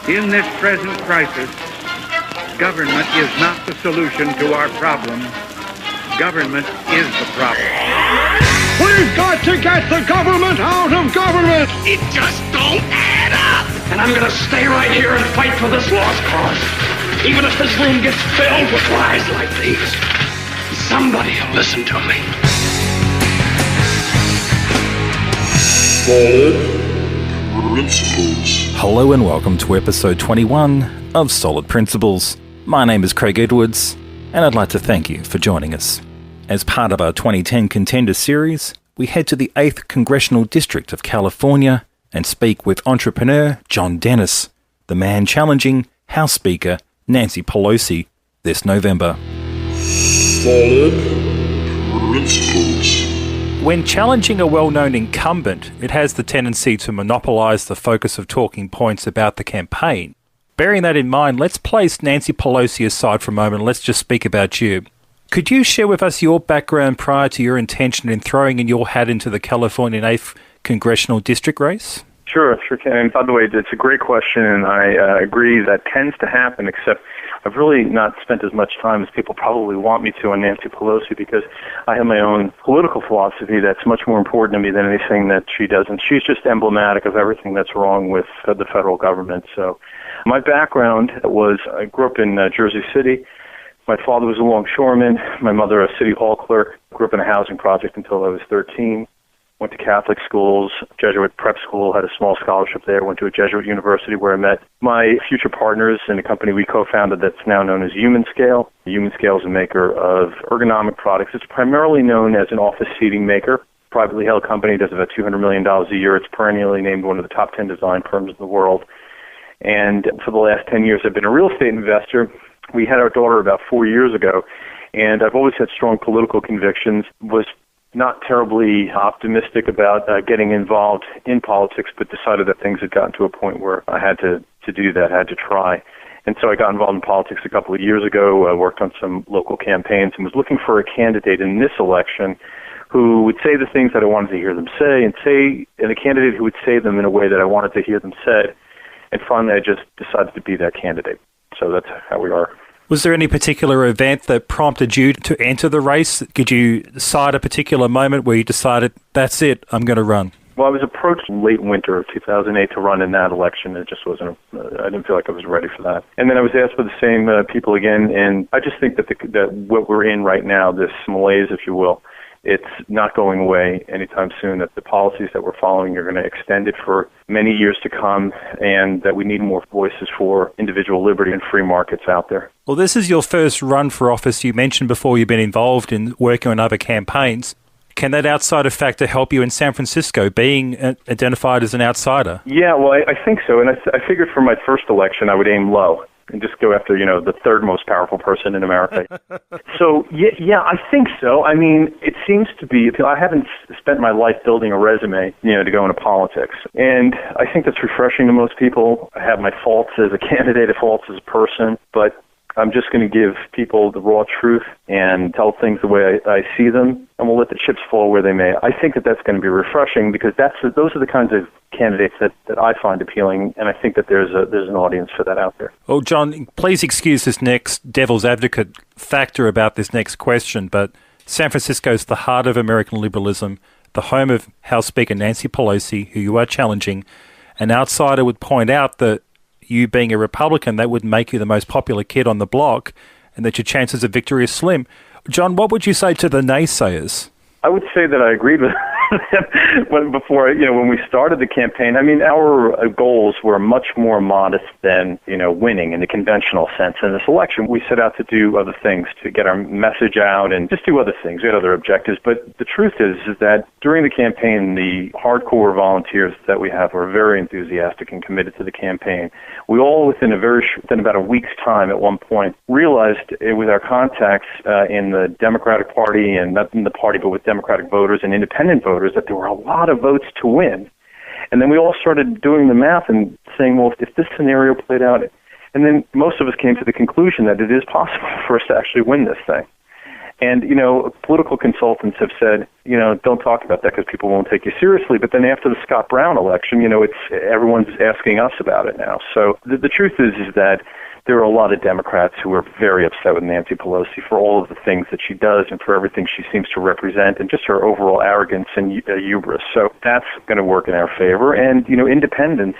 In this present crisis, government is not the solution to our problem. Government is the problem. We've got to get the government out of government! It just don't add up! And I'm gonna stay right here and fight for this lost cause. Even if this room gets filled with lies like these. Somebody will listen to me. Solid Principles. Hello and welcome to episode 21 of Solid Principles. My name is Craig Edwards, and I'd like to thank you for joining us. As part of our 2010 Contender series, we head to the 8th Congressional District of California and speak with entrepreneur John Dennis, the man challenging House Speaker Nancy Pelosi this November. Solid Principles. When challenging a well-known incumbent, it has the tendency to monopolise the focus of talking points about the campaign. Bearing that in mind, let's place Nancy Pelosi aside for a moment and let's just speak about you. Could you share with us your background prior to your intention in throwing in your hat into the California 8th Congressional District race? Sure can. And by the way, it's a great question, and I agree that tends to happen, except I've really not spent as much time as people probably want me to on Nancy Pelosi because I have my own political philosophy that's much more important to me than anything that she does, and she's just emblematic of everything that's wrong with the federal government. So my background was, I grew up in Jersey City. My father was a longshoreman, my mother a city hall clerk, grew up in a housing project until I was 13. Went to Catholic schools, Jesuit prep school, had a small scholarship there, went to a Jesuit university where I met my future partners in a company we co-founded that's now known as Human Scale. Human Scale is a maker of ergonomic products. It's primarily known as an office seating maker. Privately held company, does about $200 million a year. It's perennially named one of the top 10 design firms in the world. And for the last 10 years, I've been a real estate investor. We had our daughter about 4 years ago, and I've always had strong political convictions, was not terribly optimistic about getting involved in politics, but decided that things had gotten to a point where I had to do that, had to try. And so I got involved in politics a couple of years ago, worked on some local campaigns, and was looking for a candidate in this election who would say the things that I wanted to hear them say, and a candidate who would say them in a way that I wanted to hear them said. And finally, I just decided to be that candidate. So that's how we are. Was there any particular event that prompted you to enter the race? Did you cite a particular moment where you decided, that's it, I'm going to run? Well, I was approached late winter of 2008 to run in that election. It just wasn't, I didn't feel like I was ready for that. And then I was asked by the same people again, and I just think that what we're in right now, this malaise, if you will, it's not going away anytime soon, that the policies that we're following are going to extend it for many years to come, and that we need more voices for individual liberty and free markets out there. Well, this is your first run for office. You mentioned before you've been involved in working on other campaigns. Can that outsider factor help you in San Francisco, being identified as an outsider? Yeah, well, I think so. And I figured for my first election I would aim low and just go after, the third most powerful person in America. So, yeah, I think so. I mean, it seems to be, I haven't spent my life building a resume, to go into politics. And I think that's refreshing to most people. I have my faults as a candidate, faults as a person, but I'm just going to give people the raw truth and tell things the way I see them, and we'll let the chips fall where they may. I think that that's going to be refreshing because those are the kinds of candidates that I find appealing, and I think that there's an audience for that out there. Oh, John, please excuse this next devil's advocate factor about this next question, but San Francisco is the heart of American liberalism, the home of House Speaker Nancy Pelosi, who you are challenging. An outsider would point out that you being a Republican, that would make you the most popular kid on the block and that your chances of victory are slim. John, what would you say to the naysayers? I would say that I agreed with when we started the campaign. I mean, our goals were much more modest than, winning in the conventional sense. In this election, we set out to do other things, to get our message out and just do other things. We had other objectives. But the truth is that during the campaign, the hardcore volunteers that we have were very enthusiastic and committed to the campaign. We all, within about a week's time at one point, realized with our contacts in the Democratic Party, and not in the party, but with Democratic voters and independent voters, that there were a lot of votes to win. And then we all started doing the math and saying, well, if this scenario played out, and then most of us came to the conclusion that it is possible for us to actually win this thing. And, political consultants have said, don't talk about that because people won't take you seriously. But then after the Scott Brown election, everyone's asking us about it now. So the truth is that there are a lot of Democrats who are very upset with Nancy Pelosi for all of the things that she does and for everything she seems to represent and just her overall arrogance and hubris. So that's going to work in our favor. And, independents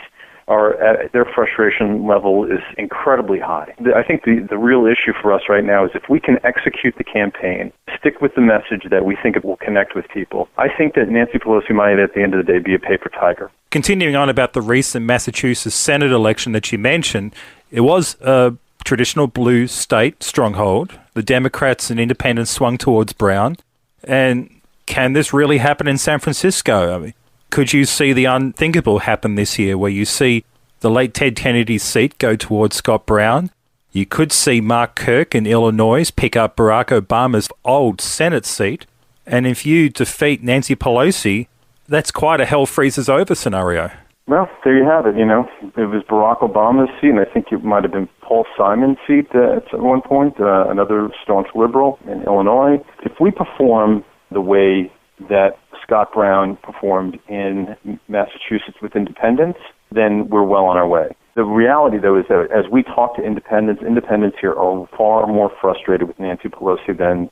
their frustration level is incredibly high. I think the real issue for us right now is if we can execute the campaign, stick with the message that we think it will connect with people, I think that Nancy Pelosi might, at the end of the day, be a paper tiger. Continuing on about the recent Massachusetts Senate election that you mentioned, it was a traditional blue state stronghold. The Democrats and independents swung towards Brown. And can this really happen in San Francisco? I mean, could you see the unthinkable happen this year where you see the late Ted Kennedy's seat go towards Scott Brown? You could see Mark Kirk in Illinois pick up Barack Obama's old Senate seat. And if you defeat Nancy Pelosi, that's quite a hell freezes over scenario. Well, there you have it, It was Barack Obama's seat, and I think it might have been Paul Simon's seat at one point, another staunch liberal in Illinois. If we perform the way that Scott Brown performed in Massachusetts with independents, then we're well on our way. The reality, though, is that as we talk to independents here are far more frustrated with Nancy Pelosi than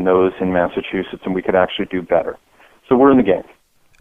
those in Massachusetts, and we could actually do better. So we're in the game.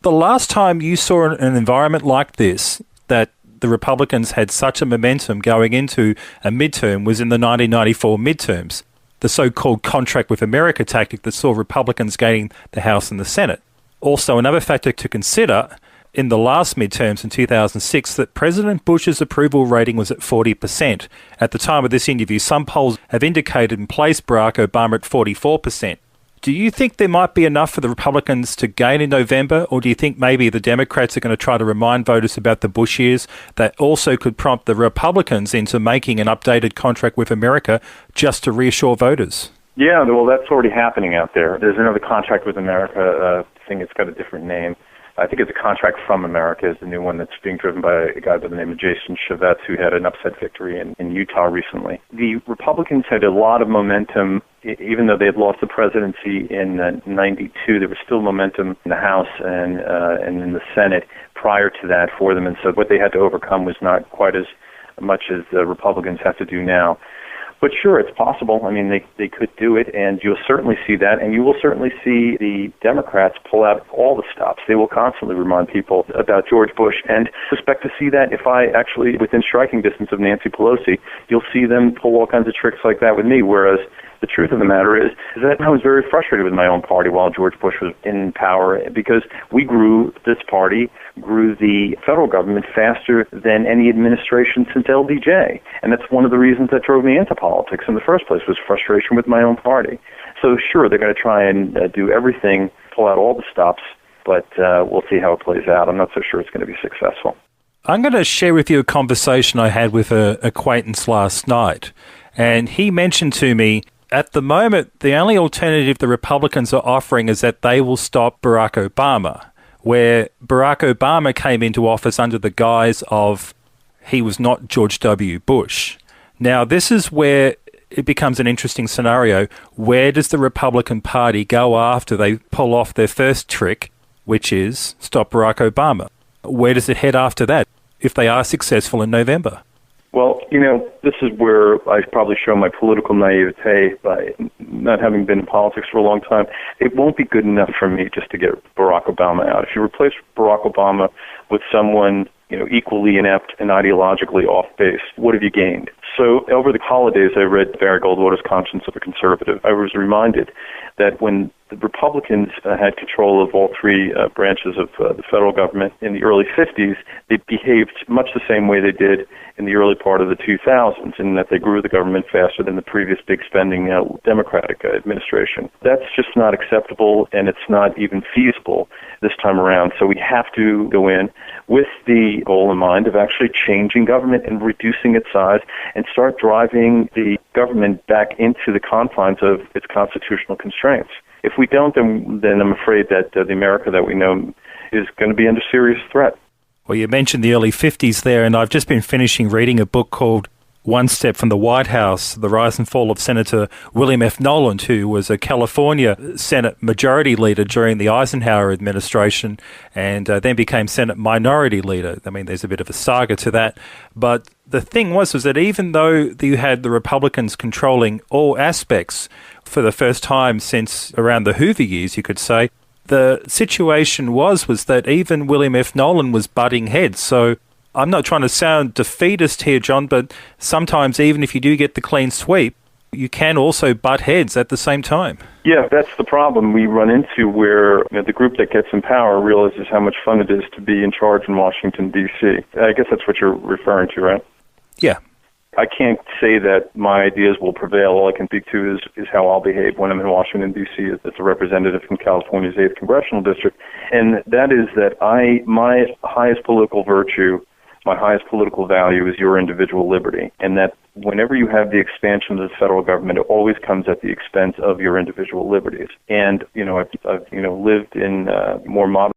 The last time you saw an environment like this, that the Republicans had such a momentum going into a midterm, was in the 1994 midterms, the so-called contract with America tactic that saw Republicans gaining the House and the Senate. Also, another factor to consider in the last midterms in 2006, that President Bush's approval rating was at 40%. At the time of this interview, some polls have indicated and placed Barack Obama at 44%. Do you think there might be enough for the Republicans to gain in November, or do you think maybe the Democrats are going to try to remind voters about the Bush years that also could prompt the Republicans into making an updated contract with America just to reassure voters? Yeah, well, that's already happening out there. There's another contract with America thing. It's got a different name. I think it's a contract from America is the new one that's being driven by a guy by the name of Jason Chavetz, who had an upset victory in Utah recently. The Republicans had a lot of momentum. Even though they had lost the presidency in 92, there was still momentum in the House and in the Senate prior to that for them. And so what they had to overcome was not quite as much as the Republicans have to do now. But sure, it's possible. I mean, they could do it, and you'll certainly see that, and you will certainly see the Democrats pull out all the stops. They will constantly remind people about George Bush, and suspect to see that if I actually, within striking distance of Nancy Pelosi, you'll see them pull all kinds of tricks like that with me, whereas the truth of the matter is that I was very frustrated with my own party while George Bush was in power because this party grew the federal government faster than any administration since LBJ. And that's one of the reasons that drove me into politics in the first place, was frustration with my own party. So sure, they're going to try and do everything, pull out all the stops, but we'll see how it plays out. I'm not so sure it's going to be successful. I'm going to share with you a conversation I had with an acquaintance last night. And he mentioned to me, at the moment, the only alternative the Republicans are offering is that they will stop Barack Obama, where Barack Obama came into office under the guise of he was not George W. Bush. Now, this is where it becomes an interesting scenario. Where does the Republican Party go after they pull off their first trick, which is stop Barack Obama? Where does it head after that if they are successful in November? Well, this is where I probably show my political naivete by not having been in politics for a long time. It won't be good enough for me just to get Barack Obama out. If you replace Barack Obama with someone, equally inept and ideologically off base, what have you gained? So over the holidays, I read Barry Goldwater's Conscience of a Conservative. I was reminded that when the Republicans had control of all three branches of the federal government in the early 50s, they behaved much the same way they did in the early part of the 2000s, in that they grew the government faster than the previous big spending Democratic administration. That's just not acceptable, and it's not even feasible this time around. So we have to go in with the goal in mind of actually changing government and reducing its size and start driving the government back into the confines of its constitutional constraints. If we don't, then I'm afraid that the America that we know is going to be under serious threat. Well, you mentioned the early 50s there, and I've just been finishing reading a book called one step from the White House, the rise and fall of Senator William F. Noland, who was a California Senate Majority Leader during the Eisenhower administration and then became Senate Minority Leader. I mean, there's a bit of a saga to that. But the thing was that even though you had the Republicans controlling all aspects for the first time since around the Hoover years, you could say, the situation was that even William F. Nolan was butting heads. So I'm not trying to sound defeatist here, John, but sometimes even if you do get the clean sweep, you can also butt heads at the same time. Yeah, that's the problem we run into where the group that gets in power realizes how much fun it is to be in charge in Washington, D.C. I guess that's what you're referring to, right? Yeah. I can't say that my ideas will prevail. All I can speak to is how I'll behave when I'm in Washington, D.C. as a representative from California's 8th Congressional District. And that is that my highest political virtue, my highest political value is your individual liberty. And that whenever you have the expansion of the federal government, it always comes at the expense of your individual liberties. And, I've lived in more modern